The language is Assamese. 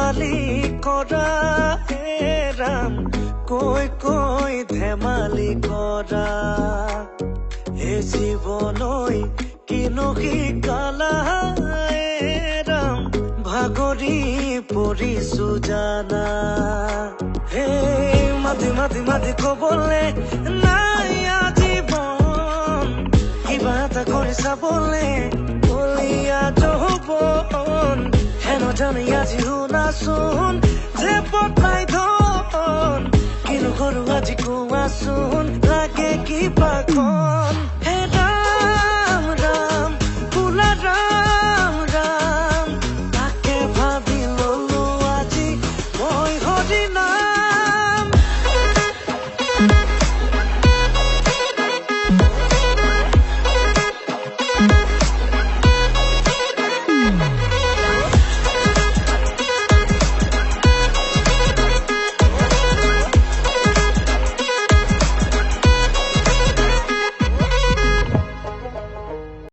ধেমালি কৰা ৰাম কৈ কৈ ধেমালি কৰা এই জীৱনৈ কিনো শিকালা ৰাম ভাগৰি পৰিছো জানা হে মাতি মাতি মাতি কবলে নাই আজীৱন কিবা এটা কৰি চাবলে বলিয়া যৌৱন হেন জানি আজি শুনাচোন যে পতাই ধন কিনো কৰো আজি কোৱাচোন লাগে কিবা খন